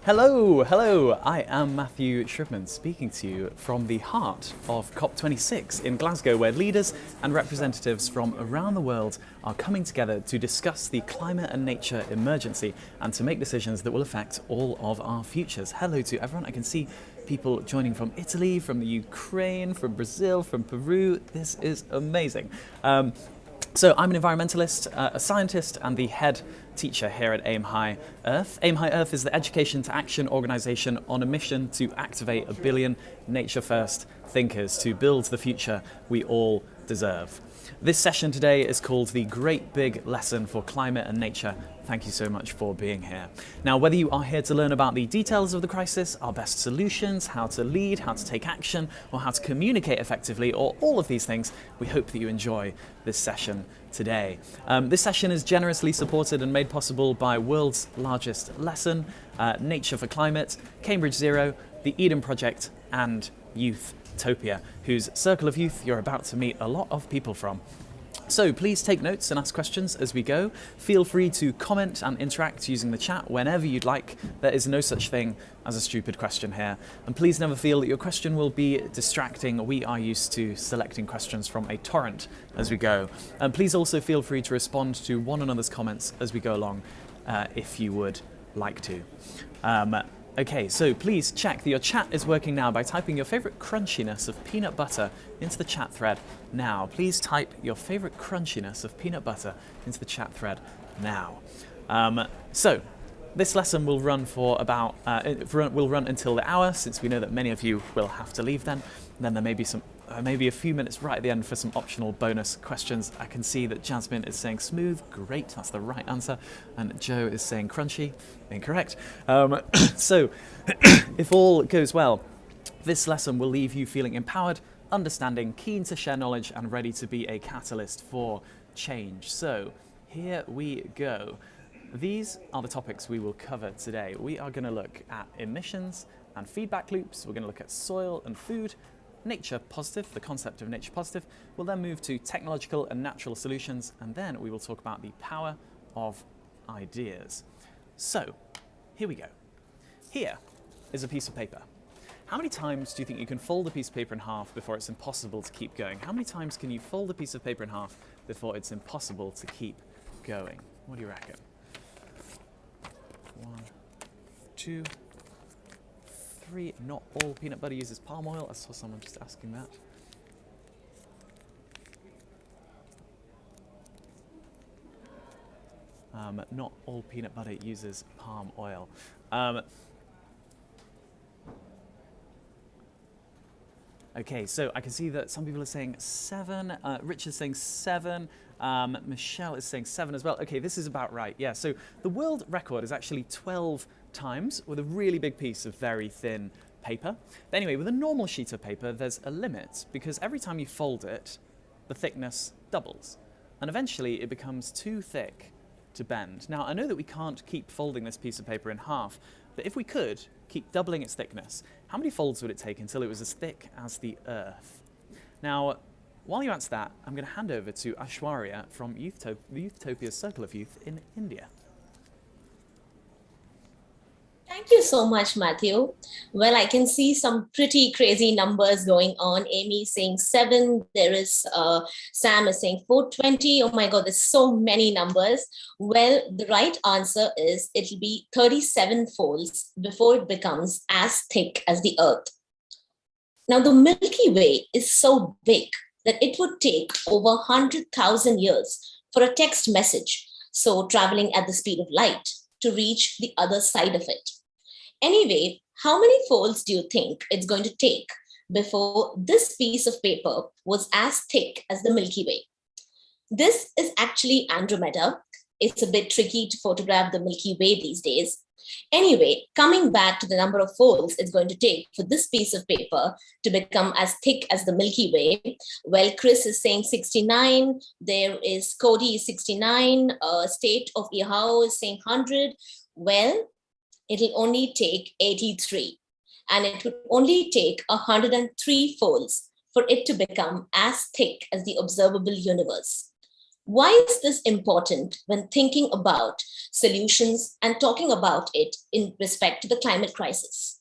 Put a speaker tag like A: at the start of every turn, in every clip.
A: Hello, I am Matthew Shribman speaking to you from the heart of COP26 in Glasgow, where leaders and representatives from around the world are coming together to discuss the climate and nature emergency and to make decisions that will affect all of our futures. Hello to everyone. I can see people joining from Italy, from the Ukraine, from Brazil, from Peru. This is amazing. So I'm an environmentalist, a scientist, and the head teacher here at AimHi Earth. AimHi Earth is the education to action organisation on a mission to activate 1 billion nature-first thinkers to build the future we all deserve. This session today is called The Great Big Lesson for Climate and Nature. Thank you so much for being here. Now, whether you are here to learn about the details of the crisis, our best solutions, how to lead, how to take action, or how to communicate effectively, or all of these things, we hope that you enjoy this session today. This session is generously supported and made possible by World's Largest Lesson, Nature for Climate, Cambridge Zero, the Eden Project, and YOUTHTOPIA, whose circle of youth you're about to meet a lot of people from. So please take notes and ask questions as we go. Feel free to comment and interact using the chat whenever you'd like. There is no such thing as a stupid question here. And please never feel that your question will be distracting. We are used to selecting questions from a torrent as we go. And please also feel free to respond to one another's comments as we go along if you would like to. Okay, so please check that your chat is working now by typing your favorite crunchiness of peanut butter into the chat thread now. Please type your favorite crunchiness of peanut butter into the chat thread now. So this lesson will run for about will run until the hour, since we know that many of you will have to leave then. And then there may be some maybe a few minutes right at the end for some optional bonus questions. I can see that Jasmine is saying smooth. Great, that's the right answer. And Joe is saying crunchy. Incorrect. So if all goes well, this lesson will leave you feeling empowered, understanding, keen to share knowledge, and ready to be a catalyst for change. So here we go. These are the topics we will cover today. We are going to look at emissions and feedback loops. We're going to look at soil and food, nature positive, the concept of nature positive. We'll then move to technological and natural solutions, and then we will talk about the power of ideas. So here we go. Here is a piece of paper. How many times do you think you can fold a piece of paper in half before it's impossible to keep going? How many times can you fold a piece of paper in half before it's impossible to keep going? What do you reckon? 1, 2, 3. Not all peanut butter uses palm oil. I saw someone just asking that. Not all peanut butter uses palm oil. Okay, so I can see that some people are saying 7. Rich is saying 7. Michelle is saying 7 as well. Okay, this is about right. Yeah, so the world record is actually 12 times with a really big piece of very thin paper. But anyway, with a normal sheet of paper, there's a limit because every time you fold it, the thickness doubles. And eventually it becomes too thick to bend. Now, I know that we can't keep folding this piece of paper in half, but if we could keep doubling its thickness, how many folds would it take until it was as thick as the Earth? Now, while you answer that, I'm going to hand over to Aishwarya from YOUTHTOPIA's Circle of Youth in India.
B: Thank you so much, Matthew. Well, I can see some pretty crazy numbers going on. Amy saying 7. There is Sam is saying 420. Oh my God, there's so many numbers. Well, the right answer is it'll be 37 folds before it becomes as thick as the Earth. Now, the Milky Way is so big that it would take over 100,000 years for a text message, so traveling at the speed of light, to reach the other side of it. Anyway, how many folds do you think it's going to take before this piece of paper was as thick as the Milky Way? This is actually Andromeda. It's a bit tricky to photograph the Milky Way these days. Anyway, coming back to the number of folds it's going to take for this piece of paper to become as thick as the Milky Way. Well, Chris is saying 69. There is Cody is 69. State of Ihao is saying 100. Well, it'll only take 83. And it would only take 103 folds for it to become as thick as the observable universe. Why is this important when thinking about solutions and talking about it in respect to the climate crisis?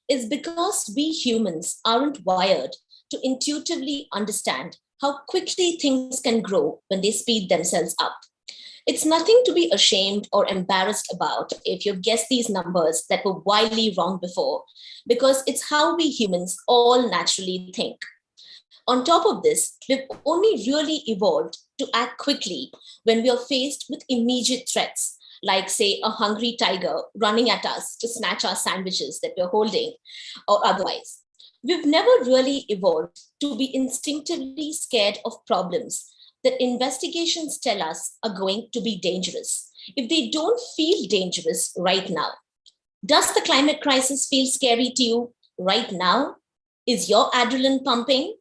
B: It's because we humans aren't wired to intuitively understand how quickly things can grow when they speed themselves up. It's nothing to be ashamed or embarrassed about if you've guessed these numbers that were wildly wrong before, because it's how we humans all naturally think. On top of this, we've only really evolved to act quickly when we are faced with immediate threats, like, say, a hungry tiger running at us to snatch our sandwiches that we're holding, or otherwise. We've never really evolved to be instinctively scared of problems that investigations tell us are going to be dangerous if they don't feel dangerous right now. Does the climate crisis feel scary to you right now? Is your adrenaline pumping?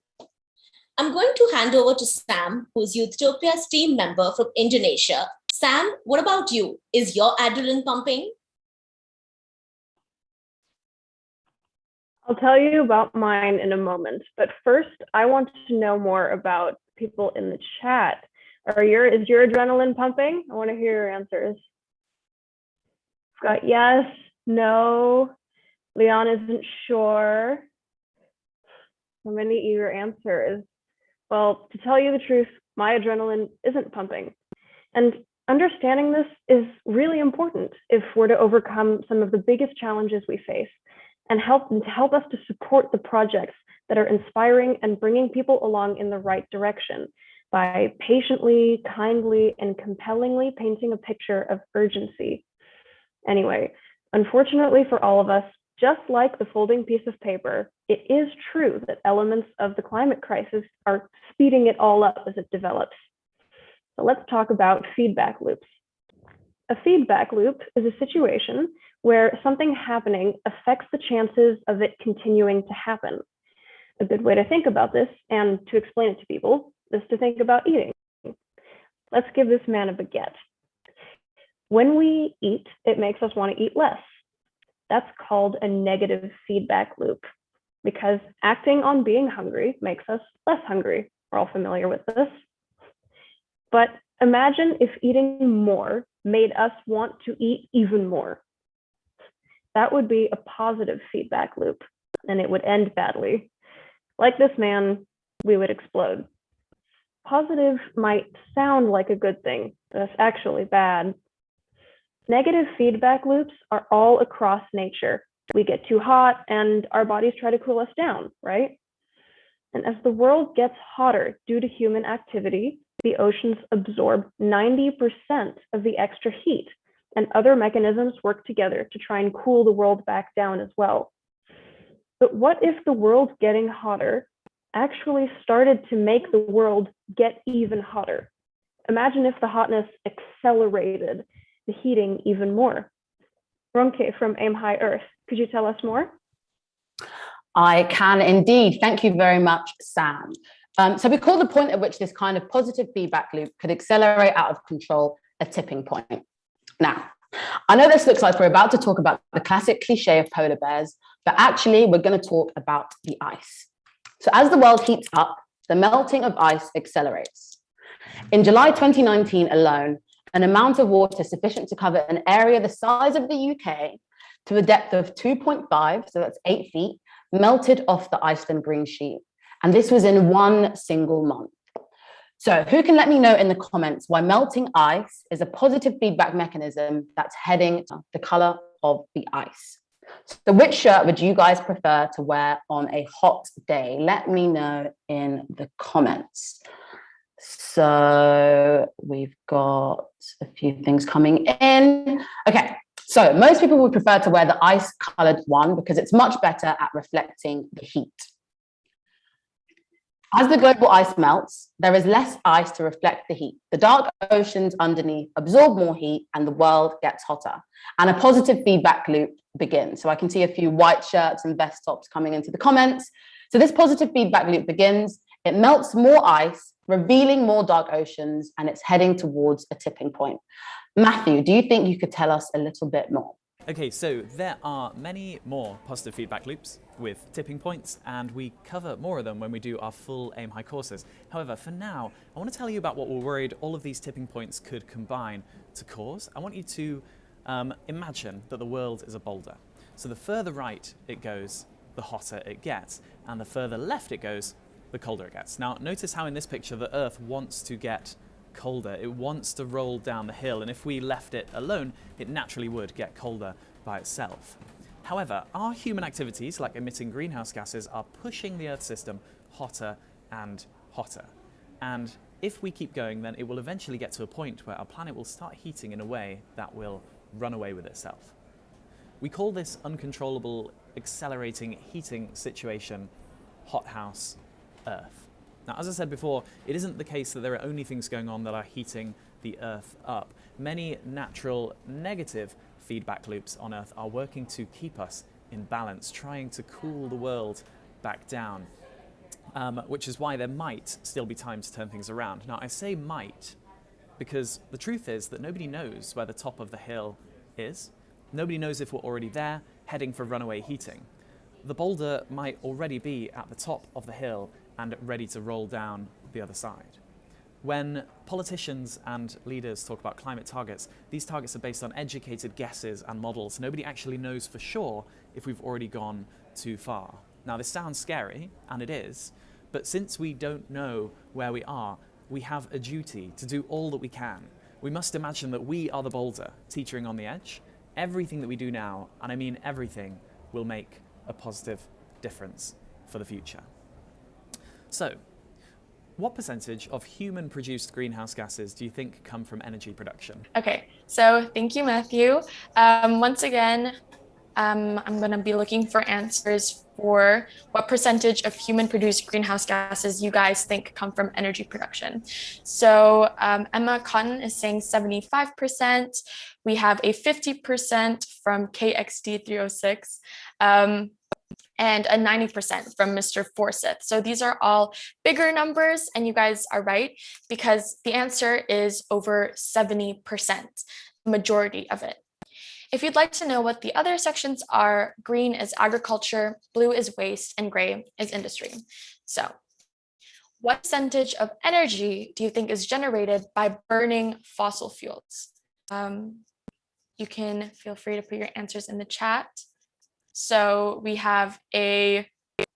B: I'm going to hand over to Sam, who's Youthtopia's team member from Indonesia. Sam, what about you? Is your adrenaline pumping?
C: I'll tell you about mine in a moment, but first I want to know more about people in the chat. Is your adrenaline pumping? I want to hear your answers. Got yes, no, Leon isn't sure. So many eager answers. Well, to tell you the truth, my adrenaline isn't pumping. And understanding this is really important if we're to overcome some of the biggest challenges we face and help us to support the projects that are inspiring and bringing people along in the right direction by patiently, kindly, and compellingly painting a picture of urgency. Anyway, unfortunately for all of us, just like the folding piece of paper, it is true that elements of the climate crisis are speeding it all up as it develops. So let's talk about feedback loops. A feedback loop is a situation where something happening affects the chances of it continuing to happen. A good way to think about this and to explain it to people is to think about eating. Let's give this man a baguette. When we eat, it makes us want to eat less. That's called a negative feedback loop because acting on being hungry makes us less hungry. We're all familiar with this. But imagine if eating more made us want to eat even more. That would be a positive feedback loop, and it would end badly. Like this man, we would explode. Positive might sound like a good thing, but it's actually bad. Negative feedback loops are all across nature. We get too hot and our bodies try to cool us down, right? And as the world gets hotter due to human activity, the oceans absorb 90% of the extra heat, and other mechanisms work together to try and cool the world back down as well. But what if the world getting hotter actually started to make the world get even hotter? Imagine if the hotness accelerated the heating even more. Ronke from AimHi Earth, could you tell us more?
D: I can indeed. Thank you very much, Sam. So we call the point at which this kind of positive feedback loop could accelerate out of control a tipping point. Now, I know this looks like we're about to talk about the classic cliche of polar bears, but actually we're going to talk about the ice. So as the world heats up, the melting of ice accelerates. In July 2019 alone, an amount of water sufficient to cover an area the size of the UK to a depth of 2.5, so that's 8 feet, melted off the Iceland green sheet. And this was in one single month. So who can let me know in the comments why melting ice is a positive feedback mechanism that's heading to the color of the ice? So which shirt would you guys prefer to wear on a hot day? Let me know in the comments. So we've got a few things coming in. Okay, so most people would prefer to wear the ice-colored one because it's much better at reflecting the heat. As the global ice melts, there is less ice to reflect the heat. The dark oceans underneath absorb more heat and the world gets hotter. And a positive feedback loop begins. So I can see a few white shirts and vest tops coming into the comments. So this positive feedback loop begins. It melts more ice, revealing more dark oceans, and it's heading towards a tipping point. Matthew, do you think you could tell us a little bit more?
A: Okay, so there are many more positive feedback loops with tipping points, and we cover more of them when we do our full AimHi courses. However, for now, I want to tell you about what we're worried all of these tipping points could combine to cause. I want you to imagine that the world is a boulder. So the further right it goes, the hotter it gets, and the further left it goes, the colder it gets. Now, notice how in this picture the Earth wants to get colder. It wants to roll down the hill, and if we left it alone, it naturally would get colder by itself. However, our human activities, like emitting greenhouse gases, are pushing the Earth system hotter and hotter. And if we keep going, then it will eventually get to a point where our planet will start heating in a way that will run away with itself. We call this uncontrollable, accelerating heating situation hothouse Earth. Now, as I said before, it isn't the case that there are only things going on that are heating the Earth up. Many natural negative feedback loops on Earth are working to keep us in balance, trying to cool the world back down, which is why there might still be time to turn things around. Now, I say might because the truth is that nobody knows where the top of the hill is. Nobody knows if we're already there, heading for runaway heating. The boulder might already be at the top of the hill and ready to roll down the other side. When politicians and leaders talk about climate targets, these targets are based on educated guesses and models. Nobody actually knows for sure if we've already gone too far. Now, this sounds scary, and it is, but since we don't know where we are, we have a duty to do all that we can. We must imagine that we are the boulder teetering on the edge. Everything that we do now, and I mean everything, will make a positive difference for the future. So, what percentage of human-produced greenhouse gases do you think come from energy production?
E: Okay, so thank you, Matthew. Once again, I'm going to be looking for answers for what percentage of human-produced greenhouse gases you guys think come from energy production. So Emma Cotton is saying 75%. We have a 50% from KXD306. And a 90% from Mr. Forsyth. So these are all bigger numbers, and you guys are right, because the answer is over 70%, the majority of it. If you'd like to know what the other sections are, green is agriculture, blue is waste, and gray is industry. So what percentage of energy do you think is generated by burning fossil fuels? You can feel free to put your answers in the chat. So we have a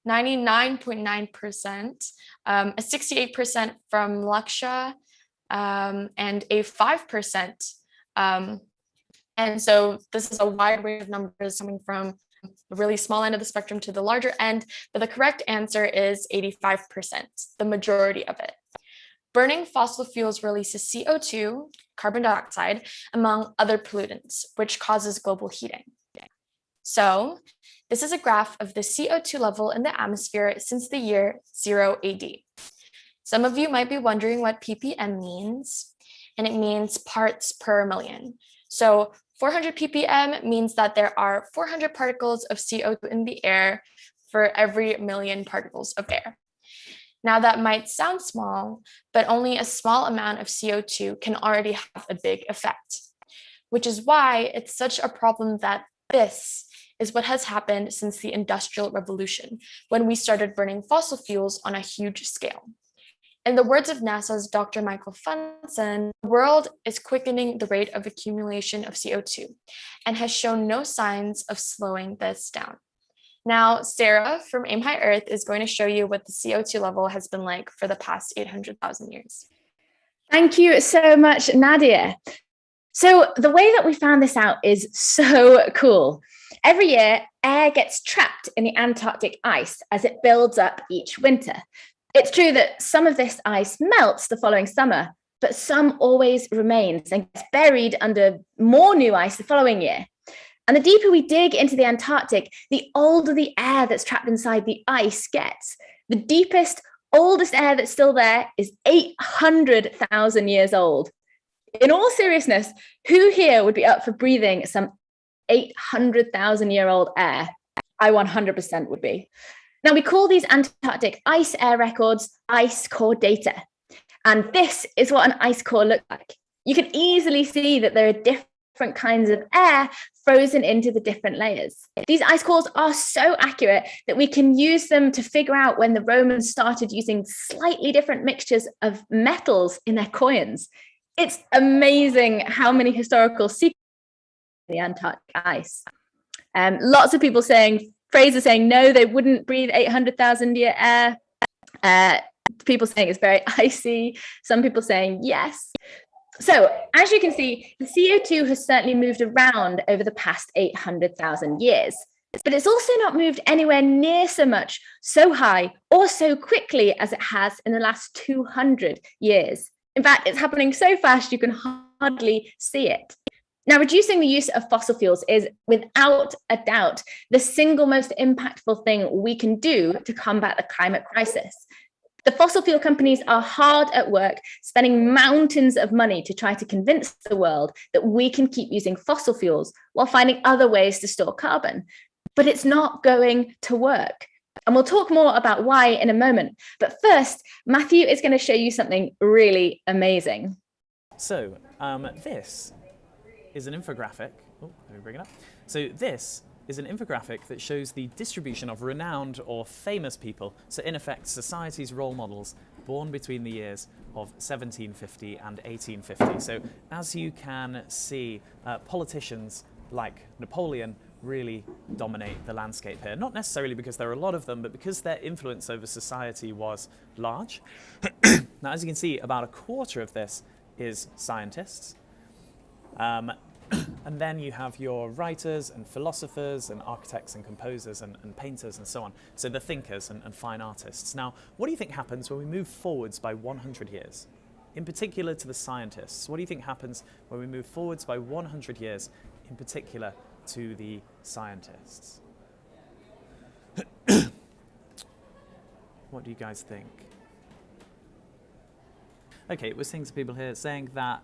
E: 99.9%, a 68% from Laksha, and a 5%. And so this is a wide range of numbers coming from the really small end of the spectrum to the larger end, but the correct answer is 85%, the majority of it. Burning fossil fuels releases CO2, carbon dioxide, among other pollutants, which causes global heating. So this is a graph of the CO2 level in the atmosphere since the year 0 AD. Some of you might be wondering what ppm means, and it means parts per million. So 400 ppm means that there are 400 particles of CO2 in the air for every million particles of air. Now that might sound small, but only a small amount of CO2 can already have a big effect, which is why it's such a problem that this is what has happened since the Industrial Revolution, when we started burning fossil fuels on a huge scale. In the words of NASA's Dr. Michael Funson, the world is quickening the rate of accumulation of CO2 and has shown no signs of slowing this down. Now, Sarah from AimHi Earth is going to show you what the CO2 level has been like for the past 800,000 years.
F: Thank you so much, Nadia. So the way that we found this out is so cool. Every year, air gets trapped in the Antarctic ice as it builds up each winter. It's true that some of this ice melts the following summer, but some always remains and gets buried under more new ice the following year. And the deeper we dig into the Antarctic, the older the air that's trapped inside the ice gets. The deepest, oldest air that's still there is 800,000 years old. In all seriousness, who here would be up for breathing some 800,000-year-old air? I 100% would be. Now, we call these Antarctic ice air records ice core data. And this is what an ice core looks like. You can easily see that there are different kinds of air frozen into the different layers. These ice cores are so accurate that we can use them to figure out when the Romans started using slightly different mixtures of metals in their coins. It's amazing how many historical secrets in the Antarctic ice. Lots of people saying, Fraser saying no, they wouldn't breathe 800,000 year air. People saying it's very icy. Some people saying yes. So as you can see, the CO2 has certainly moved around over the past 800,000 years, but it's also not moved anywhere near so much, so high, or so quickly as it has in the last 200 years. In fact, it's happening so fast you can hardly see it. Now, reducing the use of fossil fuels is, without a doubt, the single most impactful thing we can do to combat the climate crisis. The fossil fuel companies are hard at work, spending mountains of money to try to convince the world that we can keep using fossil fuels while finding other ways to store carbon. But it's not going to work. And we'll talk more about why in a moment. But first, Matthew is going to show you something really amazing.
A: So this is an infographic. Oh, let me bring it up. So this is an infographic that shows the distribution of renowned or famous people, so in effect society's role models born between the years of 1750 and 1850. So as you can see, politicians like Napoleon really dominate the landscape here. Not necessarily because there are a lot of them, but because their influence over society was large. Now, as you can see, about a quarter of this is scientists. And then you have your writers and philosophers and architects and composers and painters and so on. So the thinkers and fine artists. Now, what do you think happens when we move forwards by 100 years? In particular to the scientists. What do you think happens when we move forwards by 100 years, in particular to the scientists? What do you guys think? Okay, we're seeing some people here saying that,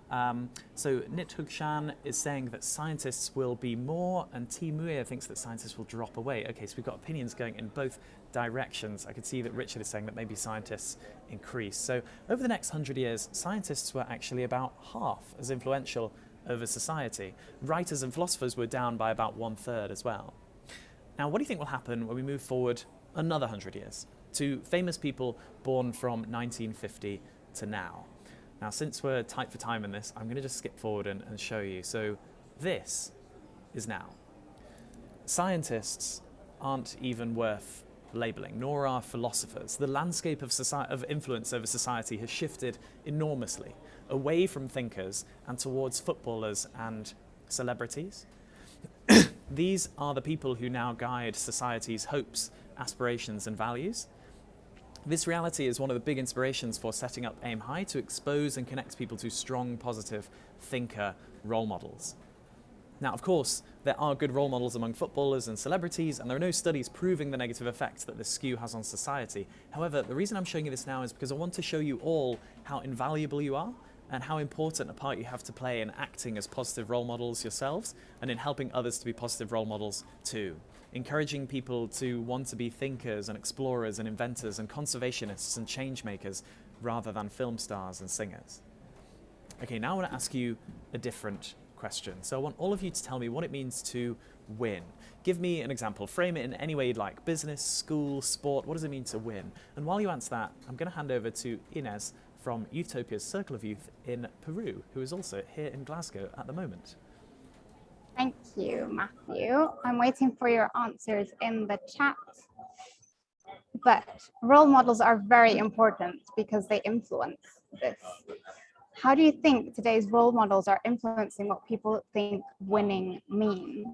A: so Nit Hugshan is saying that scientists will be more, and T. Muir thinks that scientists will drop away. Okay, so we've got opinions going in both directions. I could see that Richard is saying that maybe scientists increase. So over the next 100 years, scientists were actually about half as influential over society. Writers and philosophers were down by about 1/3 as well. Now, what do you think will happen when we move forward another 100 years to famous people born from 1950 to now? Now, since we're tight for time in this, I'm going to just skip forward and show you. So this is now. Scientists aren't even worth labeling, nor are philosophers. The landscape of influence over society has shifted enormously, away from thinkers and towards footballers and celebrities. These are the people who now guide society's hopes, aspirations, and values. This reality is one of the big inspirations for setting up AimHi to expose and connect people to strong, positive thinker role models. Now, of course, there are good role models among footballers and celebrities, and there are no studies proving the negative effects that this skew has on society. However, the reason I'm showing you this now is because I want to show you all how invaluable you are and how important a part you have to play in acting as positive role models yourselves and in helping others to be positive role models too. Encouraging people to want to be thinkers and explorers and inventors and conservationists and change makers rather than film stars and singers. Okay, now I want to ask you a different question. So I want all of you to tell me what it means to win. Give me an example. Frame it in any way you'd like. Business, school, sport. What does it mean to win? And while you answer that, I'm going to hand over to Inez from Youthopia's Circle of Youth in Peru, who is also here in Glasgow at the moment.
G: Thank you, Matthew. I'm waiting for your answers in the chat. But role models are very important because they influence this. How do you think today's role models are influencing what people think winning means?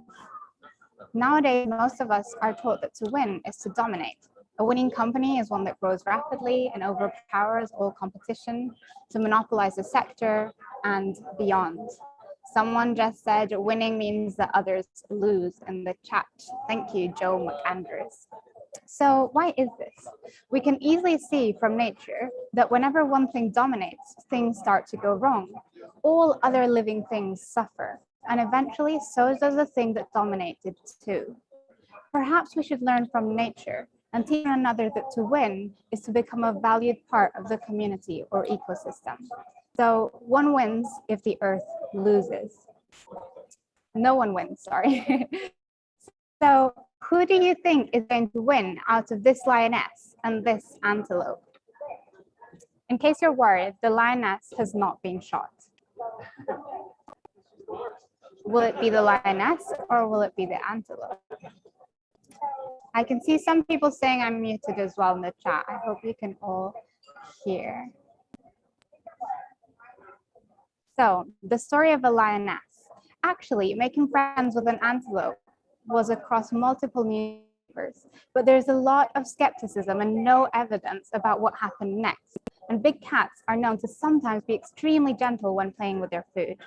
G: Nowadays, most of us are taught that to win is to dominate. A winning company is one that grows rapidly and overpowers all competition, to monopolize the sector and beyond. Someone just said winning means that others lose in the chat. Thank you, Joe McAndrews. So why is this? We can easily see from nature that whenever one thing dominates, things start to go wrong. All other living things suffer, and eventually so does the thing that dominated too. Perhaps we should learn from nature and teach one another that to win is to become a valued part of the community or ecosystem. So one wins if the earth loses. no one wins, sorry. So who do you think is going to win out of this lioness and this antelope? In case you're worried, the lioness has not been shot. Will it be the lioness or will it be the antelope? I can see some people saying I'm muted as well in the chat. I hope you can all hear. So the story of a lioness. Actually, making friends with an antelope was across multiple newspapers, but there's a lot of skepticism and no evidence about what happened next. And big cats are known to sometimes be extremely gentle when playing with their food.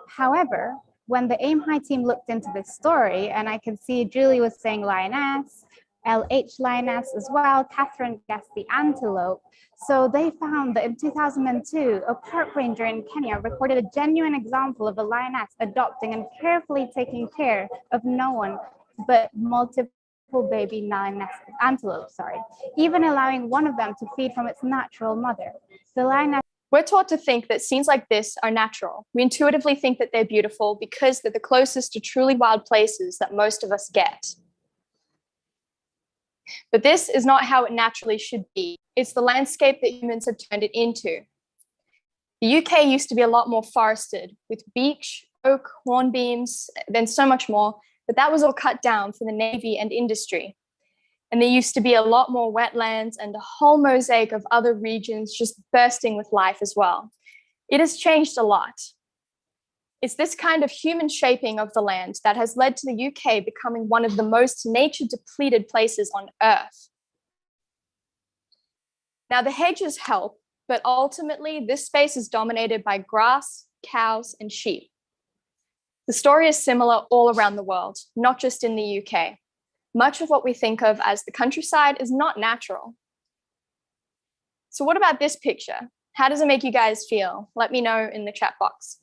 G: However, when the AimHi team looked into this story, and I can see Julie was saying lioness, LH lioness as well, Catherine guessed the antelope. So they found that in 2002, a park ranger in Kenya recorded a genuine example of a lioness adopting and carefully taking care of no one but multiple baby lioness antelopes, even allowing one of them to feed from its natural mother. The lioness.
E: We're taught to think that scenes like this are natural. We intuitively think that they're beautiful because they're the closest to truly wild places that most of us get. But this is not how it naturally should be. It's the landscape that humans have turned it into. The UK used to be a lot more forested with beech, oak, hornbeams, then so much more, but that was all cut down for the Navy and industry. And there used to be a lot more wetlands and a whole mosaic of other regions just bursting with life as well. It has changed a lot. It's this kind of human shaping of the land that has led to the UK becoming one of the most nature-depleted places on Earth. Now, the hedges help, but ultimately, this space is dominated by grass, cows, and sheep. The story is similar all around the world, not just in the UK. Much of what we think of as the countryside is not natural. So what about this picture? How does it make you guys feel? Let me know in the chat box.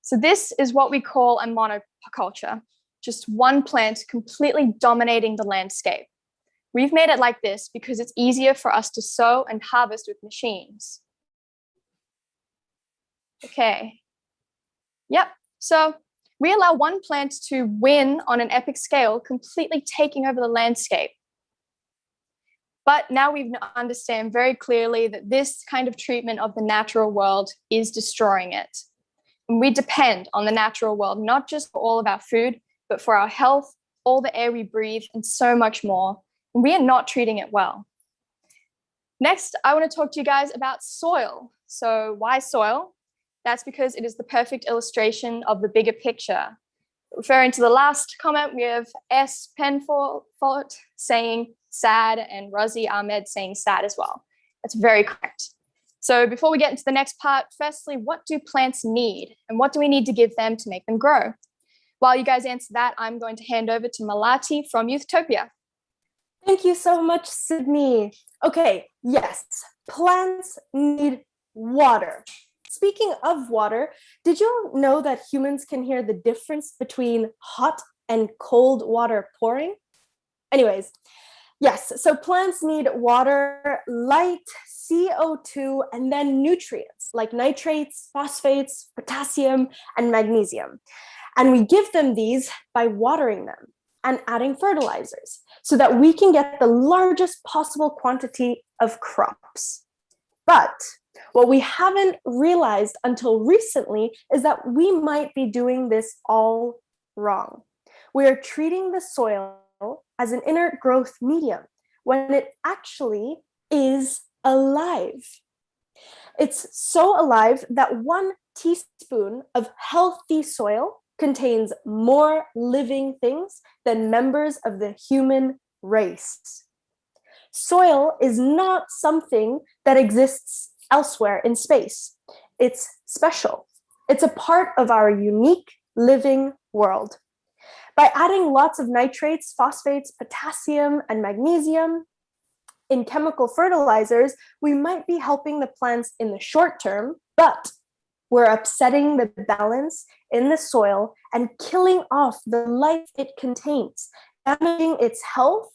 E: So this is what we call a monoculture, just one plant completely dominating the landscape. We've made it like this because it's easier for us to sow and harvest with machines. Okay. Yep. So we allow one plant to win on an epic scale, completely taking over the landscape. But now we understand very clearly that this kind of treatment of the natural world is destroying it. And we depend on the natural world, not just for all of our food, but for our health, all the air we breathe, and so much more. And we are not treating it well. Next, I want to talk to you guys about soil. So why soil? That's because it is the perfect illustration of the bigger picture. Referring to the last comment, we have S. Penfort saying sad and Razi Ahmed saying sad as well. That's very correct. So before we get into the next part, firstly, what do plants need? And what do we need to give them to make them grow? While you guys answer that, I'm going to hand over to Malati from Youthtopia.
H: Thank you so much, Sydney. Okay, yes, plants need water. Speaking of water, did you know that humans can hear the difference between hot and cold water pouring? Anyways, yes, so plants need water, light, CO2, and then nutrients like nitrates, phosphates, potassium, and magnesium. And we give them these by watering them and adding fertilizers so that we can get the largest possible quantity of crops. But what we haven't realized until recently is that we might be doing this all wrong. We are treating the soil as an inert growth medium when it actually is alive. It's so alive that 1 teaspoon of healthy soil contains more living things than members of the human race. Soil is not something that exists elsewhere in space. It's special. It's a part of our unique living world. By adding lots of nitrates, phosphates, potassium, and magnesium in chemical fertilizers, we might be helping the plants in the short term, but we're upsetting the balance in the soil and killing off the life it contains, damaging its health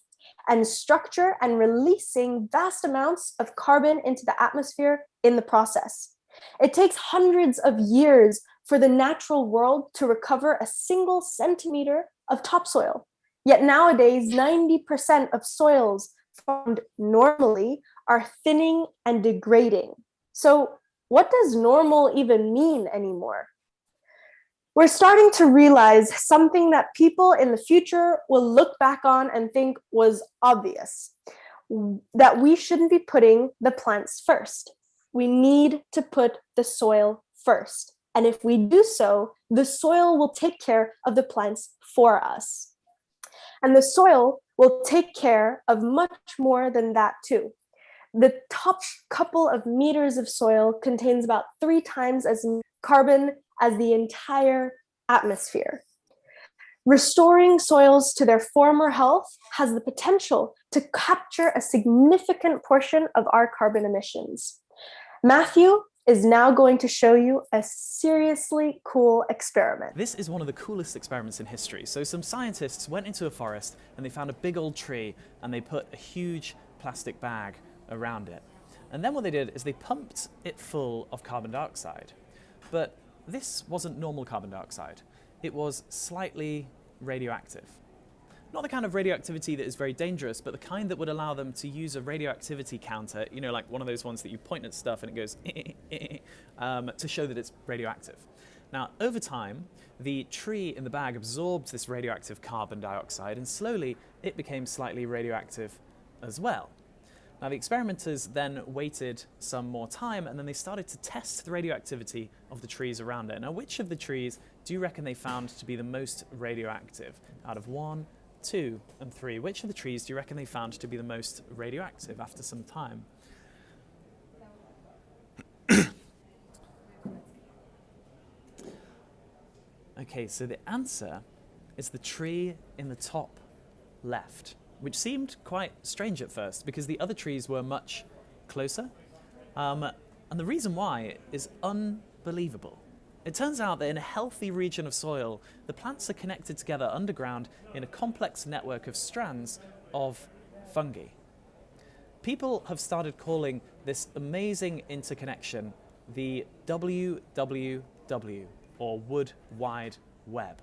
H: and structure and releasing vast amounts of carbon into the atmosphere in the process. It takes hundreds of years for the natural world to recover a single centimeter of topsoil. Yet nowadays, 90% of soils found normally are thinning and degrading. So what does normal even mean anymore? We're starting to realize something that people in the future will look back on and think was obvious, that we shouldn't be putting the plants first. We need to put the soil first. And if we do so, the soil will take care of the plants for us. And the soil will take care of much more than that too. The top couple of meters of soil contains about 3 times as much carbon as the entire atmosphere. Restoring soils to their former health has the potential to capture a significant portion of our carbon emissions. Matthew is now going to show you a seriously cool experiment.
A: This is one of the coolest experiments in history. So some scientists went into a forest and they found a big old tree and they put a huge plastic bag around it. And then what they did is they pumped it full of carbon dioxide. But this wasn't normal carbon dioxide. It was slightly radioactive. Not the kind of radioactivity that is very dangerous, but the kind that would allow them to use a radioactivity counter, you know, like one of those ones that you point at stuff and it goes to show that it's radioactive. Now, over time, the tree in the bag absorbed this radioactive carbon dioxide and slowly it became slightly radioactive as well. Now, the experimenters then waited some more time and then they started to test the radioactivity of the trees around it. Now, which of the trees do you reckon they found to be the most radioactive? Out of 1, 2, and 3, which of the trees do you reckon they found to be the most radioactive after some time? Okay, so the answer is the tree in the top left, which seemed quite strange at first because the other trees were much closer. And the reason why is unbelievable. It turns out that in a healthy region of soil, the plants are connected together underground in a complex network of strands of fungi. People have started calling this amazing interconnection the WWW, or Wood Wide Web.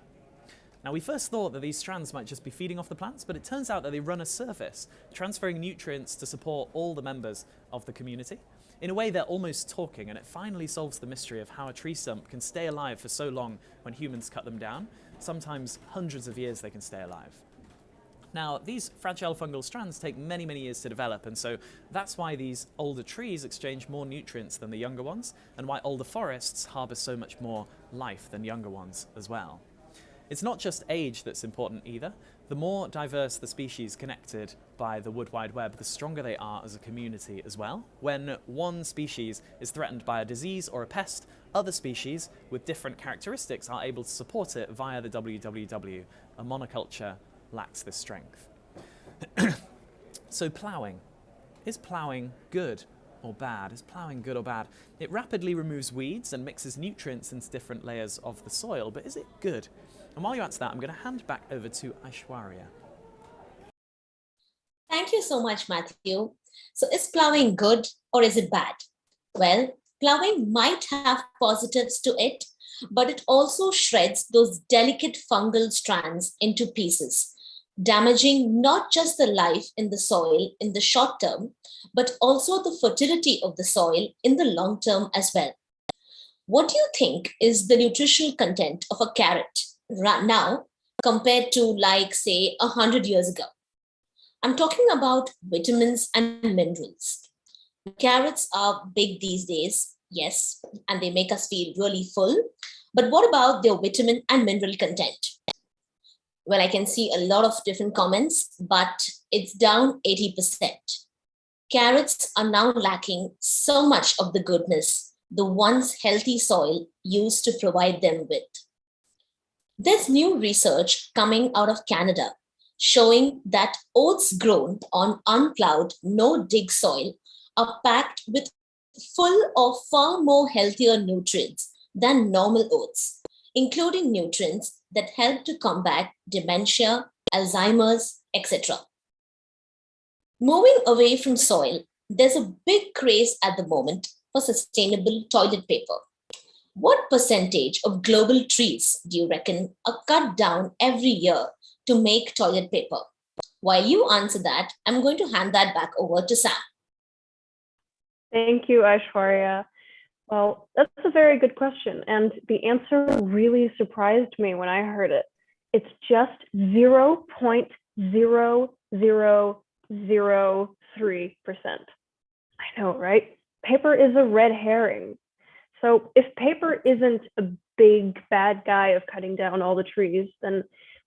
A: Now, we first thought that these strands might just be feeding off the plants, but it turns out that they run a service, transferring nutrients to support all the members of the community. In a way, they're almost talking, and it finally solves the mystery of how a tree stump can stay alive for so long when humans cut them down. Sometimes hundreds of years they can stay alive. Now, these fragile fungal strands take many, many years to develop, and so that's why these older trees exchange more nutrients than the younger ones, and why older forests harbour so much more life than younger ones as well. It's not just age that's important either. The more diverse the species connected by the Wood Wide Web, the stronger they are as a community as well. When one species is threatened by a disease or a pest, other species with different characteristics are able to support it via the WWW. A monoculture lacks this strength. So ploughing. Is ploughing good or bad? Is ploughing good or bad? It rapidly removes weeds and mixes nutrients into different layers of the soil, but is it good? And while you answer that, I'm going to hand back over to Aishwarya.
B: Thank you so much, Matthew. So is ploughing good or is it bad? Well, ploughing might have positives to it, but it also shreds those delicate fungal strands into pieces, damaging not just the life in the soil in the short term, but also the fertility of the soil in the long term as well. What do you think is the nutritional content of a carrot right now compared to, like, say, 100 years ago? I'm talking about vitamins and minerals. Carrots are big these days, yes, and they make us feel really full. But what about their vitamin and mineral content? Well, I can see a lot of different comments, but it's down 80%. Carrots are now lacking so much of the goodness the once healthy soil used to provide them with. There's new research coming out of Canada showing that oats grown on unplowed, no-dig soil are packed with full of far more healthier nutrients than normal oats, including nutrients that help to combat dementia, Alzheimer's, etc. Moving away from soil, there's a big craze at the moment for sustainable toilet paper. What percentage of global trees do you reckon are cut down every year to make toilet paper? While you answer that, I'm going to hand that back over to Sam.
C: Thank you, Aishwarya. Well, that's a very good question. And the answer really surprised me when I heard it. It's just 0.0003%. I know, right? Paper is a red herring. So if paper isn't a big bad guy of cutting down all the trees, then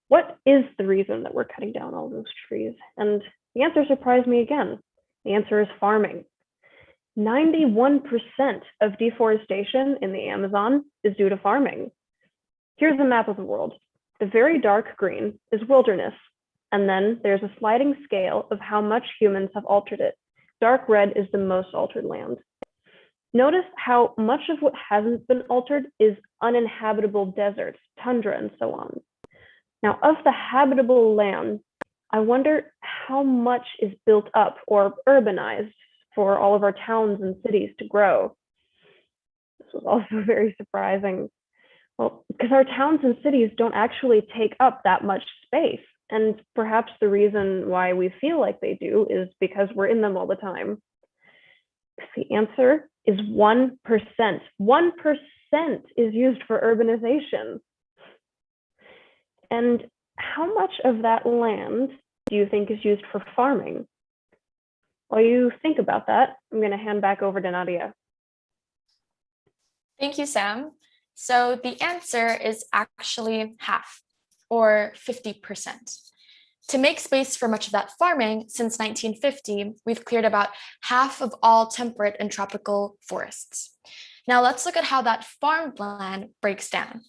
C: what is the reason that we're cutting down all those trees? And the answer surprised me again. The answer is farming. 91% of deforestation in the Amazon is due to farming. Here's a map of the world. The very dark green is wilderness, and then there's a sliding scale of how much humans have altered it. Dark red is the most altered land. Notice how much of what hasn't been altered is uninhabitable deserts, tundra, and so on. Now, of the habitable land, I wonder how much is built up or urbanized for all of our towns and cities to grow. This was also very surprising. Well, because our towns and cities don't actually take up that much space. And perhaps the reason why we feel like they do is because we're in them all the time. The answer is 1%. 1% is used for urbanization. And how much of that land do you think is used for farming? While you think about that, I'm going to hand back over to Nadia.
E: Thank you, Sam. So the answer is actually half, or 50%. To make space for much of that farming, since 1950, we've cleared about half of all temperate and tropical forests. Now let's look at how that farmed land breaks down.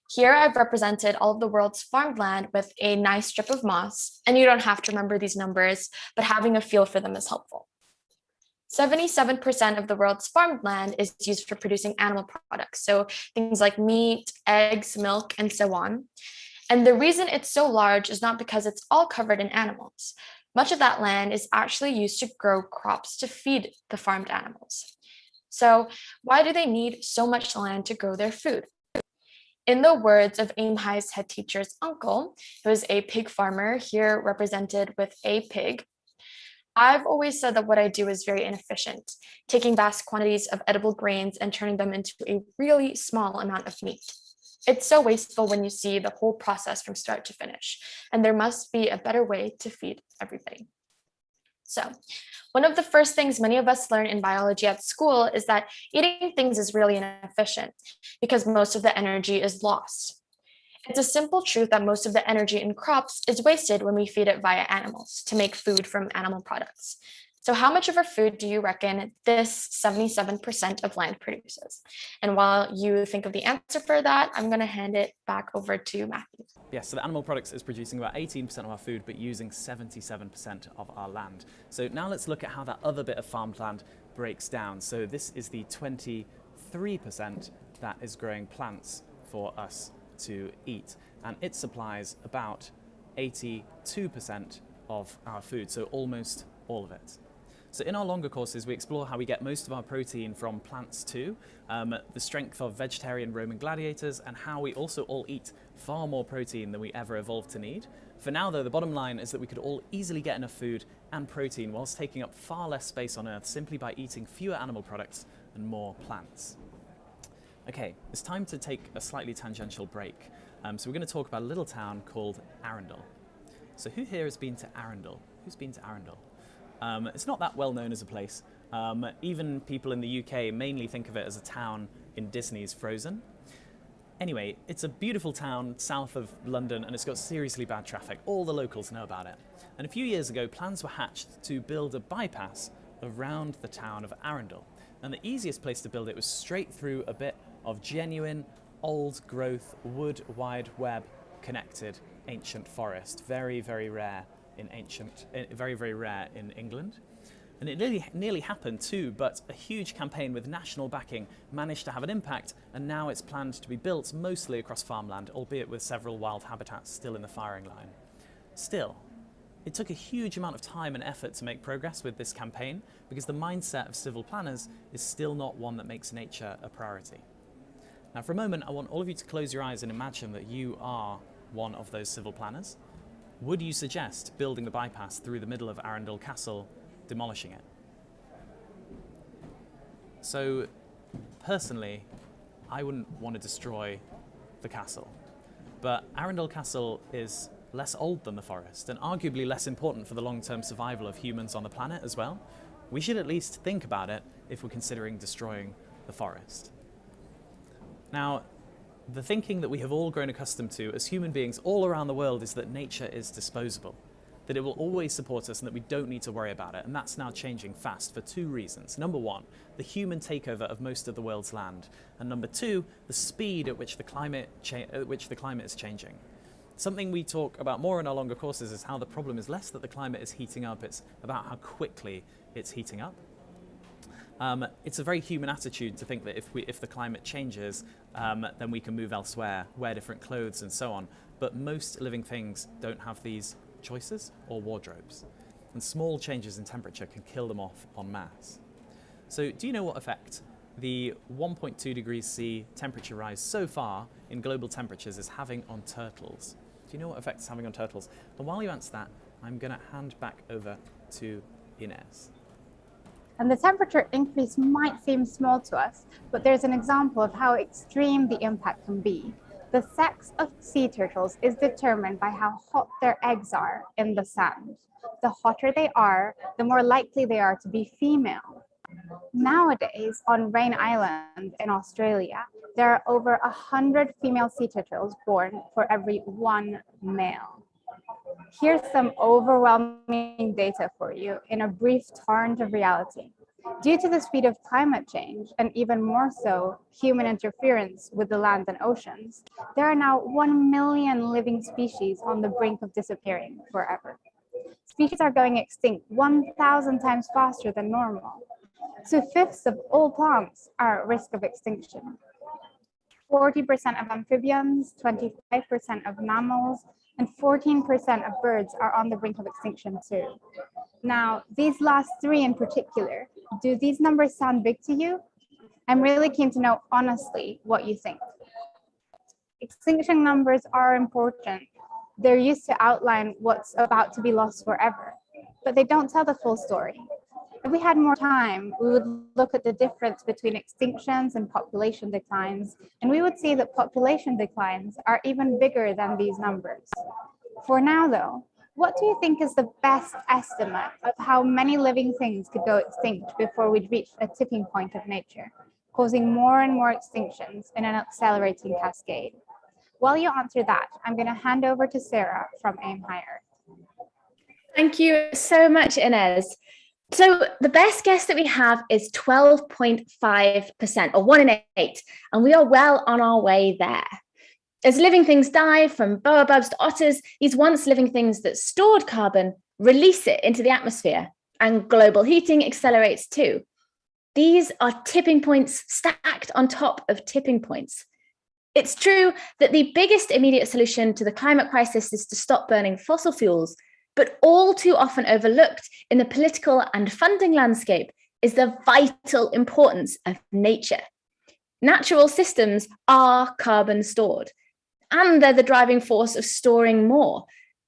E: Here I've represented all of the world's farmed land with a nice strip of moss, and you don't have to remember these numbers, but having a feel for them is helpful. 77% of the world's farmed land is used for producing animal products, so things like meat, eggs, milk, and so on. And the reason it's so large is not because it's all covered in animals. Much of that land is actually used to grow crops to feed the farmed animals. So why do they need so much land to grow their food? In the words of AimHi's head teacher's uncle, who is a pig farmer, here represented with a pig, I've always said that what I do is very inefficient, taking vast quantities of edible grains and turning them into a really small amount of meat. It's so wasteful when you see the whole process from start to finish, and there must be a better way to feed everybody. So, one of the first things many of us learn in biology at school is that eating things is really inefficient because most of the energy is lost. It's a simple truth that most of the energy in crops is wasted when we feed it via animals to make food from animal products. So how much of our food do you reckon this 77% of land produces? And while you think of the answer for that, I'm going to hand it back over to Matthew.
A: Yes, so the animal products is producing about 18% of our food, but using 77% of our land. So now let's look at how that other bit of farmed land breaks down. So this is the 23% that is growing plants for us to eat, and it supplies about 82% of our food, so almost all of it. So in our longer courses, we explore how we get most of our protein from plants too, the strength of vegetarian Roman gladiators, and how we also all eat far more protein than we ever evolved to need. For now though, the bottom line is that we could all easily get enough food and protein whilst taking up far less space on Earth simply by eating fewer animal products and more plants. Okay, it's time to take a slightly tangential break. So we're going to talk about a little town called Arundel. So who here has been to Arundel? Who's been to Arundel? It's not that well known as a place. Even people in the UK mainly think of it as a town in Disney's Frozen. Anyway, it's a beautiful town south of London, and it's got seriously bad traffic. All the locals know about it. And a few years ago, plans were hatched to build a bypass around the town of Arundel. And the easiest place to build it was straight through a bit of genuine, old growth, wood wide web connected ancient forest. Very, very rare in very rare in England. And it nearly happened too, but a huge campaign with national backing managed to have an impact, and now it's planned to be built mostly across farmland, albeit with several wild habitats still in the firing line. Still, It took a huge amount of time and effort to make progress with this campaign because the mindset of civil planners is still not one that makes nature a priority. Now, for a moment, I want all of you to close your eyes and imagine that you are one of those civil planners. Would you suggest building the bypass through the middle of Arundel Castle, demolishing it? So, personally, I wouldn't want to destroy the castle. But Arundel Castle is less old than the forest and arguably less important for the long-term survival of humans on the planet as well. We should at least think about it if we're considering destroying the forest. Now, the thinking that we have all grown accustomed to as human beings all around the world is that nature is disposable, that it will always support us and that we don't need to worry about it. And that's now changing fast for two reasons. Number one, the human takeover of most of the world's land. And number two, the speed at which the climate is changing. Something we talk about more in our longer courses is how the problem is less that the climate is heating up, it's about how quickly it's heating up. It's a very human attitude to think that if the climate changes, then we can move elsewhere, wear different clothes and so on. But most living things don't have these choices or wardrobes. And small changes in temperature can kill them off en masse. So do you know what effect the 1.2 degrees C temperature rise so far in global temperatures is having on turtles? Do you know what effect it's having on turtles? And while you answer that, I'm going to hand back over to Inez.
G: And the temperature increase might seem small to us, but there's an example of how extreme the impact can be. The sex of sea turtles is determined by how hot their eggs are in the sand. The hotter they are, the more likely they are to be female. Nowadays, on Rain Island in Australia, there are over 100 female sea turtles born for every one male. Here's some overwhelming data for you in a brief torrent of reality. Due to the speed of climate change, and even more so, human interference with the land and oceans, there are now 1 million living species on the brink of disappearing forever. Species are going extinct 1,000 times faster than normal. 2/5 of all plants are at risk of extinction. 40% of amphibians, 25% of mammals, and 14% of birds are on the brink of extinction too. Now, these last three in particular, do these numbers sound big to you? I'm really keen to know honestly what you think. Extinction numbers are important. They're used to outline what's about to be lost forever, but they don't tell the full story. If we had more time, we would look at the difference between extinctions and population declines, and we would see that population declines are even bigger than these numbers. For now, though, what do you think is the best estimate of how many living things could go extinct before we'd reach a tipping point of nature, causing more and more extinctions in an accelerating cascade? While you answer that, I'm going to hand over to Sarah from AimHi Earth.
F: Thank you so much, Inez. So the best guess that we have is 12.5%, or 1 in 8, and we are well on our way there. As living things die, from baobabs to otters, these once living things that stored carbon release it into the atmosphere, and global heating accelerates too. These are tipping points stacked on top of tipping points. It's true that the biggest immediate solution to the climate crisis is to stop burning fossil fuels, but all too often overlooked in the political and funding landscape is the vital importance of nature. Natural systems are carbon stored, and they're the driving force of storing more.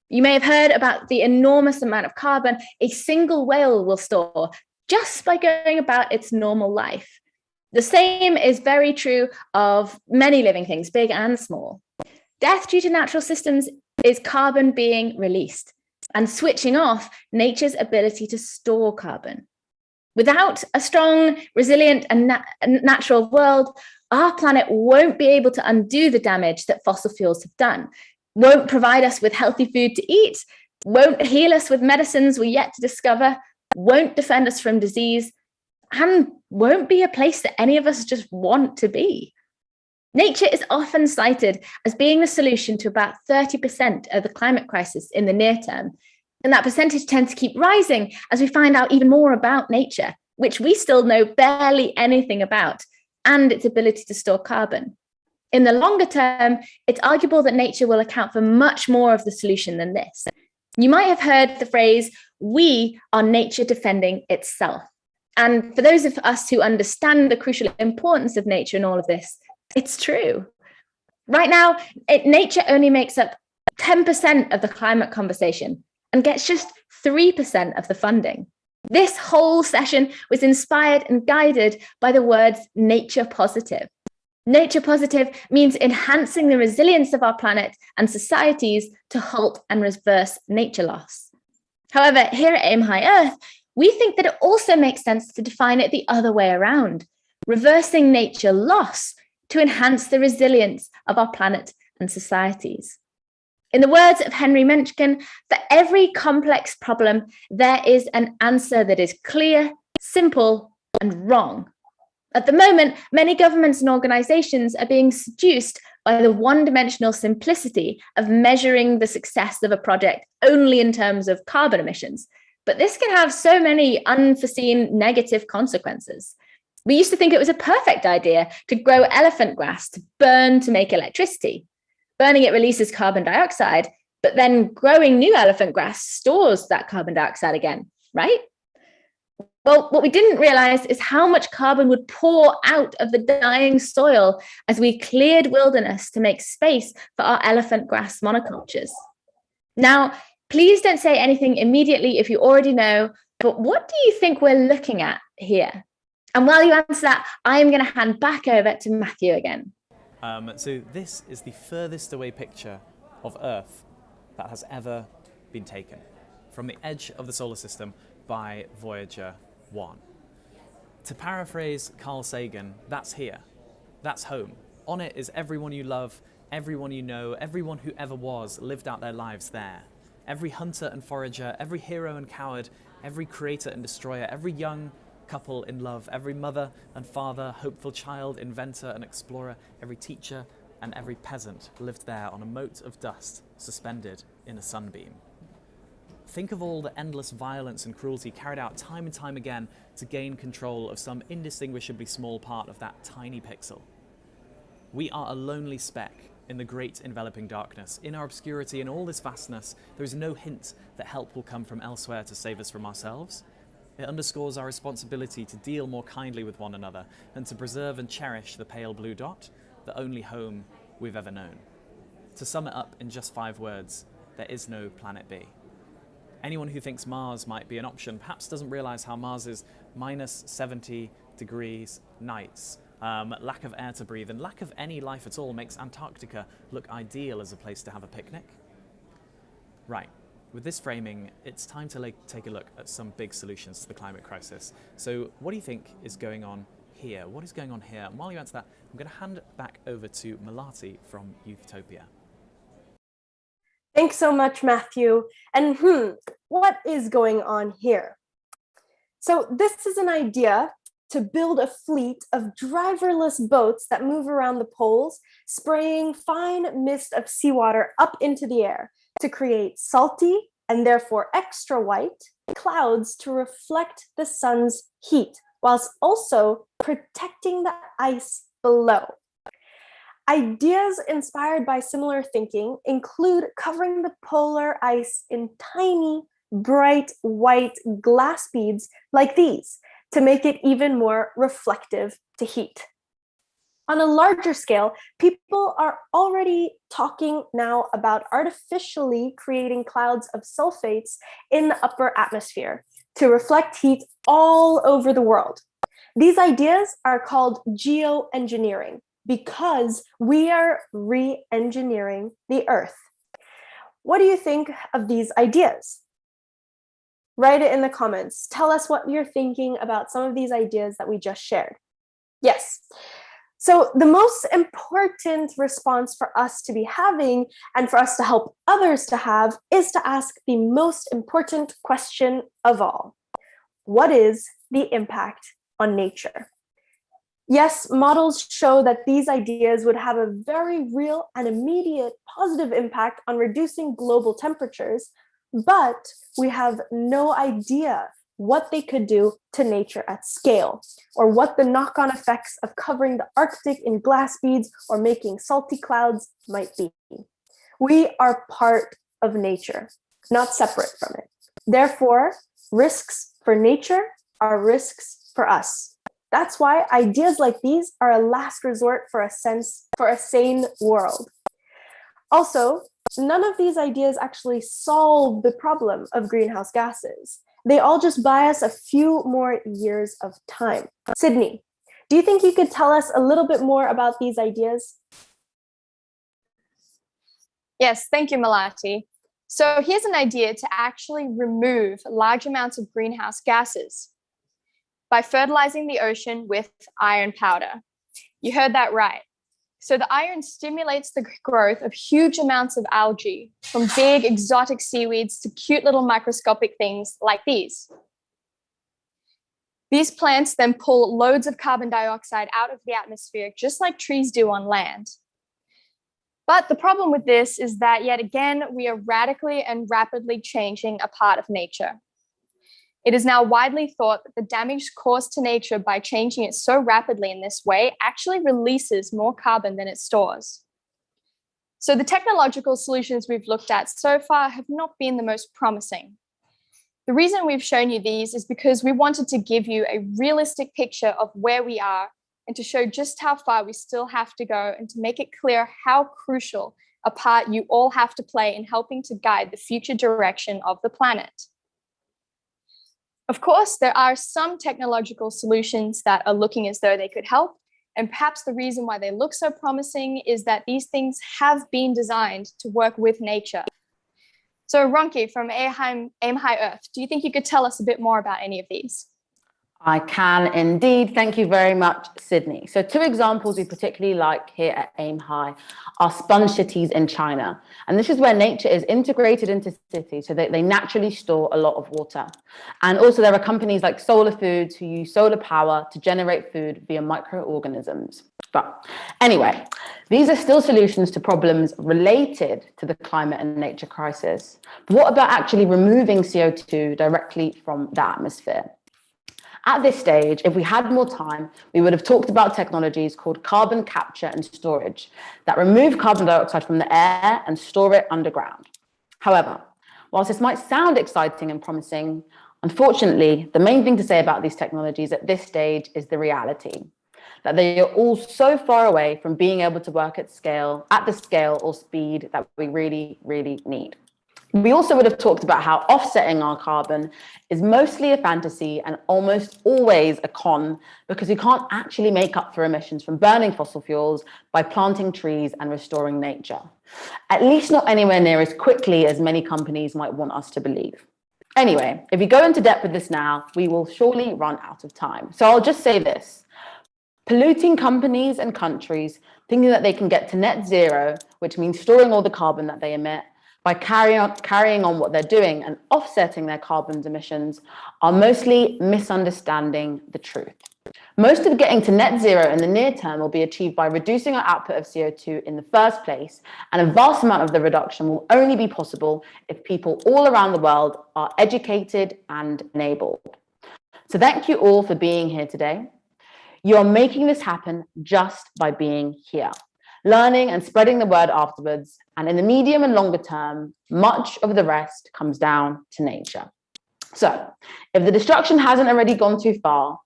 F: You may have heard about the enormous amount of carbon a single whale will store just by going about its normal life. The same is very true of many living things, big and small. Death due to natural systems is carbon being released and switching off nature's ability to store carbon. Without a strong, resilient, and natural world, our planet won't be able to undo the damage that fossil fuels have done, won't provide us with healthy food to eat, won't heal us with medicines we're yet to discover, won't defend us from disease, and won't be a place that any of us just want to be. Nature is often cited as being the solution to about 30% of the climate crisis in the near term. And that percentage tends to keep rising as we find out even more about nature, which we still know barely anything about, and its ability to store carbon. In the longer term, it's arguable that nature will account for much more of the solution than this. You might have heard the phrase, "we are nature defending itself." And for those of us who understand the crucial importance of nature in all of this, it's true. Right now, nature only makes up 10% of the climate conversation and gets just 3% of the funding. This whole session was inspired and guided by the words nature positive. Nature positive means enhancing the resilience of our planet and societies to halt and reverse nature loss. However, here at AimHi Earth, we think that it also makes sense to define it the other way around, reversing nature loss to enhance the resilience of our planet and societies. In the words of Henry Mencken, for every complex problem, there is an answer that is clear, simple, and wrong. At the moment, many governments and organizations are being seduced by the one-dimensional simplicity of measuring the success of a project only in terms of carbon emissions. But this can have so many unforeseen negative consequences. We used to think it was a perfect idea to grow elephant grass to burn to make electricity. Burning it releases carbon dioxide, but then growing new elephant grass stores that carbon dioxide again, right? Well, what we didn't realize is how much carbon would pour out of the dying soil as we cleared wilderness to make space for our elephant grass monocultures. Now, please don't say anything immediately if you already know, but what do you think we're looking at here? And while you answer that, I'm going to hand back over to Matthew again.
A: So this is the furthest away picture of Earth that has ever been taken from the edge of the solar system by Voyager 1. To paraphrase Carl Sagan, that's here, that's home. On it is everyone you love, everyone you know, everyone who ever was lived out their lives there. Every hunter and forager, every hero and coward, every creator and destroyer, every young couple in love, every mother and father, hopeful child, inventor and explorer, every teacher and every peasant lived there on a mote of dust suspended in a sunbeam. Think of all the endless violence and cruelty carried out time and time again to gain control of some indistinguishably small part of that tiny pixel. We are a lonely speck in the great enveloping darkness. In our obscurity, in all this vastness, there is no hint that help will come from elsewhere to save us from ourselves. It underscores our responsibility to deal more kindly with one another and to preserve and cherish the pale blue dot, the only home we've ever known. To sum it up in just 5 words, there is no planet B. Anyone who thinks Mars might be an option perhaps doesn't realize how Mars's minus 70 degrees nights, lack of air to breathe, and lack of any life at all makes Antarctica look ideal as a place to have a picnic. Right. With this framing, it's time to take a look at some big solutions to the climate crisis. So what do you think is going on here? What is going on here? And while you answer that, I'm going to hand it back over to Malati from Youthtopia.
H: Thanks so much, Matthew. And what is going on here? So this is an idea to build a fleet of driverless boats that move around the poles, spraying fine mist of seawater up into the air to create salty and therefore extra white clouds to reflect the sun's heat, whilst also protecting the ice below. Ideas inspired by similar thinking include covering the polar ice in tiny, bright white glass beads like these to make it even more reflective to heat. On a larger scale, people are already talking now about artificially creating clouds of sulfates in the upper atmosphere to reflect heat all over the world. These ideas are called geoengineering because we are re-engineering the Earth. What do you think of these ideas? Write it in the comments. Tell us what you're thinking about some of these ideas that we just shared. Yes. So the most important response for us to be having and for us to help others to have is to ask the most important question of all. What is the impact on nature? Yes, models show that these ideas would have a very real and immediate positive impact on reducing global temperatures, but we have no idea what they could do to nature at scale, or what the knock-on effects of covering the Arctic in glass beads or making salty clouds might be. We are part of nature. not separate from it. Therefore, risks for nature are risks for us. That's why ideas like these are a last resort for a sane world. Also, none of these ideas actually solve the problem of greenhouse gases. They all just buy us a few more years of time. Sydney, do you think you could tell us a little bit more about these ideas?
E: Yes, thank you, Malati. So here's an idea to actually remove large amounts of greenhouse gases by fertilizing the ocean with iron powder. You heard that right. So the iron stimulates the growth of huge amounts of algae, from big exotic seaweeds to cute little microscopic things like these. These plants then pull loads of carbon dioxide out of the atmosphere, just like trees do on land. But the problem with this is that, yet again, we are radically and rapidly changing a part of nature. It is now widely thought that the damage caused to nature by changing it so rapidly in this way actually releases more carbon than it stores. So the technological solutions we've looked at so far have not been the most promising. The reason we've shown you these is because we wanted to give you a realistic picture of where we are and to show just how far we still have to go, and to make it clear how crucial a part you all have to play in helping to guide the future direction of the planet. Of course, there are some technological solutions that are looking as though they could help, and perhaps the reason why they look so promising is that these things have been designed to work with nature. So Ronki from AimHi Earth, do you think you could tell us a bit more about any of these?
D: I can indeed. Thank you very much, Sydney. So 2 examples we particularly like here at AimHi are sponge cities in China. And this is where nature is integrated into cities so that they naturally store a lot of water. And also there are companies like Solar Foods who use solar power to generate food via microorganisms. But anyway, these are still solutions to problems related to the climate and nature crisis. But what about actually removing CO2 directly from the atmosphere? At this stage, if we had more time, we would have talked about technologies called carbon capture and storage that remove carbon dioxide from the air and store it underground. However, whilst this might sound exciting and promising, unfortunately, the main thing to say about these technologies at this stage is the reality, that they are all so far away from being able to work at the scale or speed that we really, really need. We also would have talked about how offsetting our carbon is mostly a fantasy and almost always a con, because we can't actually make up for emissions from burning fossil fuels by planting trees and restoring nature, at least not anywhere near as quickly as many companies might want us to believe. Anyway, if we go into depth with this now, we will surely run out of time. So I'll just say this. Polluting companies and countries thinking that they can get to net zero, which means storing all the carbon that they emit, by carrying on what they're doing and offsetting their carbon emissions, are mostly misunderstanding the truth. Most of getting to net zero in the near term will be achieved by reducing our output of CO2 in the first place, and a vast amount of the reduction will only be possible if people all around the world are educated and enabled. So thank you all for being here today. You are making this happen just by being here, learning and spreading the word afterwards. And in the medium and longer term, much of the rest comes down to nature. So if the destruction hasn't already gone too far,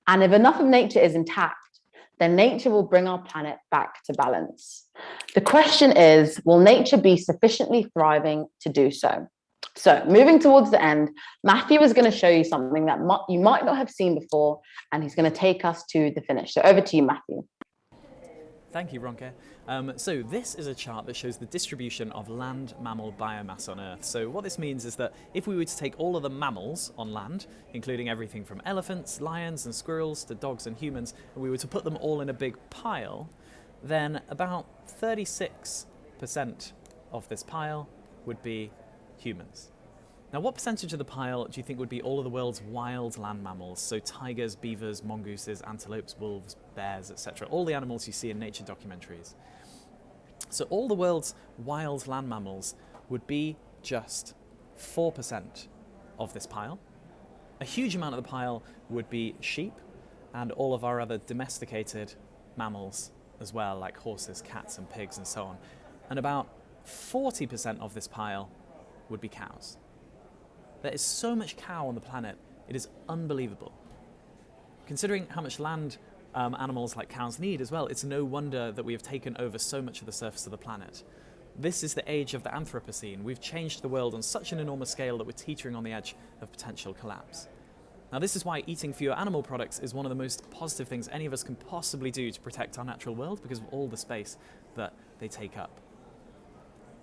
D: and if enough of nature is intact, then nature will bring our planet back to balance. The question is, will nature be sufficiently thriving to do so? So moving towards the end, Matthew is going to show you something that you might not have seen before, and he's going to take us to the finish. So over to you, Matthew.
A: Thank you, Ronke. So this is a chart that shows the distribution of land mammal biomass on Earth. So what this means is that if we were to take all of the mammals on land, including everything from elephants, lions and squirrels to dogs and humans, and we were to put them all in a big pile, then about 36% of this pile would be humans. Now, what percentage of the pile do you think would be all of the world's wild land mammals? So tigers, beavers, mongooses, antelopes, wolves, bears, etc. All the animals you see in nature documentaries. So all the world's wild land mammals would be just 4% of this pile. A huge amount of the pile would be sheep and all of our other domesticated mammals as well, like horses, cats and pigs and so on. And about 40% of this pile would be cows. There is so much cow on the planet, it is unbelievable. Considering how much land animals like cows need as well, it's no wonder that we have taken over so much of the surface of the planet. This is the age of the Anthropocene. We've changed the world on such an enormous scale that we're teetering on the edge of potential collapse. Now, this is why eating fewer animal products is one of the most positive things any of us can possibly do to protect our natural world, because of all the space that they take up.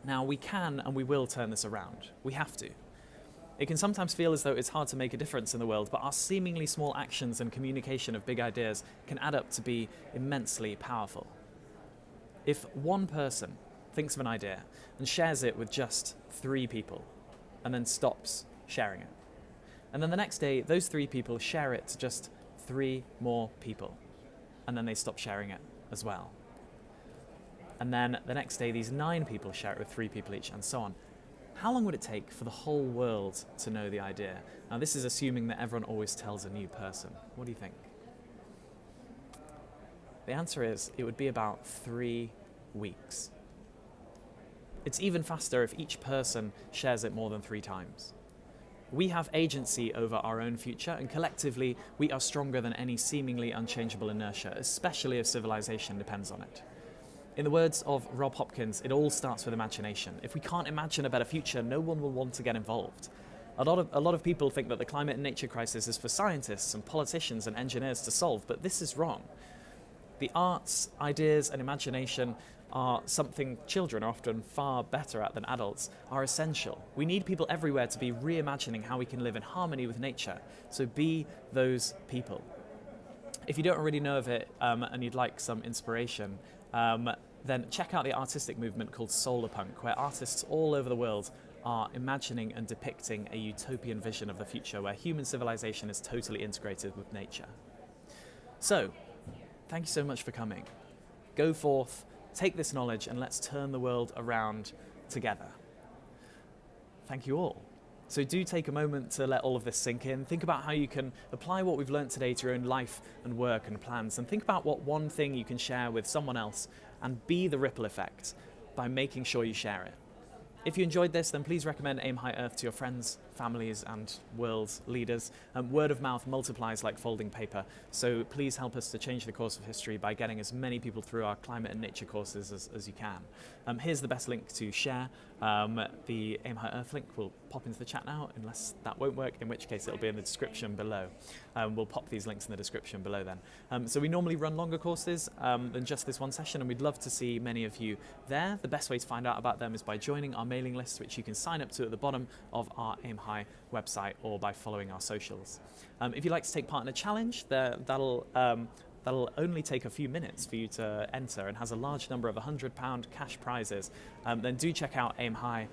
A: Now, we can and we will turn this around. We have to. It can sometimes feel as though it's hard to make a difference in the world, but our seemingly small actions and communication of big ideas can add up to be immensely powerful. If one person thinks of an idea and shares it with just 3 people, and then stops sharing it, and then the next day, those 3 people share it to just 3 more people, and then they stop sharing it as well. And then the next day, these 9 people share it with 3 people each, and so on. How long would it take for the whole world to know the idea? Now, this is assuming that everyone always tells a new person. What do you think? The answer is, it would be about 3 weeks. It's even faster if each person shares it more than 3 times. We have agency over our own future, and collectively, we are stronger than any seemingly unchangeable inertia, especially if civilization depends on it. In the words of Rob Hopkins, it all starts with imagination. If we can't imagine a better future, no one will want to get involved. A lot of people think that the climate and nature crisis is for scientists and politicians and engineers to solve, but this is wrong. The arts, ideas, and imagination are something children are often far better at than adults, are essential. We need people everywhere to be reimagining how we can live in harmony with nature, so be those people. If you don't already know of it and you'd like some inspiration, then check out the artistic movement called solar punk, where artists all over the world are imagining and depicting a utopian vision of the future where human civilization is totally integrated with nature. So, thank you so much for coming. Go forth, take this knowledge, and let's turn the world around together. Thank you all. So do take a moment to let all of this sink in. Think about how you can apply what we've learned today to your own life and work and plans, and think about what one thing you can share with someone else and be the ripple effect by making sure you share it. If you enjoyed this, then please recommend AimHi Earth to your friends, families, and world leaders. Word of mouth multiplies like folding paper, so please help us to change the course of history by getting as many people through our climate and nature courses as you can. Here's the best link to share. The AimHi Earth link will pop into the chat now, unless that won't work, in which case it'll be in the description below. We'll pop these links in the description below then. So we normally run longer courses than just this one session, and we'd love to see many of you there. The best way to find out about them is by joining our mailing list, which you can sign up to at the bottom of our AimHi website, or by following our socials. If you'd like to take part in a challenge, that'll only take a few minutes for you to enter and has a large number of £100 cash prizes. Then do check out AimHi.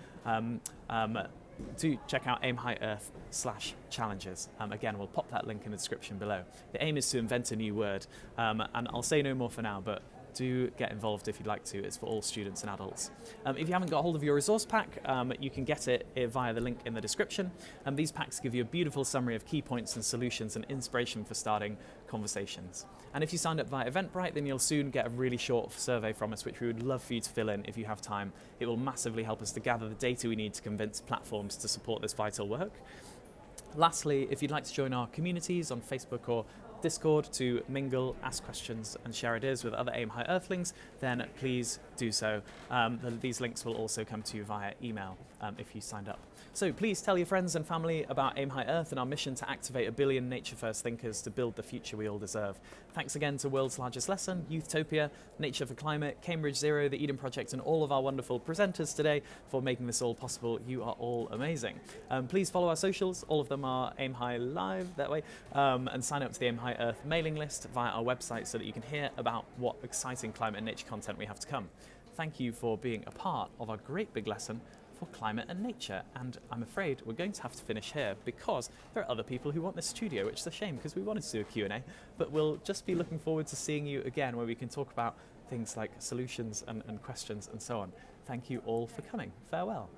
A: Do check out AimHi Earth/challenges. Again, we'll pop that link in the description below. The aim is to invent a new word, and I'll say no more for now, but do get involved if you'd like to. It's for all students and adults. If you haven't got hold of your resource pack, you can get it via the link in the description. These packs give you a beautiful summary of key points and solutions and inspiration for starting conversations. And if you signed up via Eventbrite, then you'll soon get a really short survey from us, which we would love for you to fill in if you have time. It will massively help us to gather the data we need to convince platforms to support this vital work. Lastly, if you'd like to join our communities on Facebook or Discord to mingle, ask questions, and share ideas with other AimHi Earthlings, then please do so. These links will also come to you via email if you signed up. So please tell your friends and family about AimHi Earth and our mission to activate 1 billion nature-first thinkers to build the future we all deserve. Thanks again to World's Largest Lesson, Youthtopia, Nature for Climate, Cambridge Zero, the Eden Project, and all of our wonderful presenters today for making this all possible. You are all amazing. Please follow our socials. All of them are AimHi Live that way, and sign up to the AimHi Earth mailing list via our website so that you can hear about what exciting climate and nature content we have to come. Thank you for being a part of our great big lesson for climate and nature, and I'm afraid we're going to have to finish here because there are other people who want this studio, which is a shame because we wanted to do a Q&A, but we'll just be looking forward to seeing you again where we can talk about things like solutions and questions and so on. Thank you all for coming. Farewell.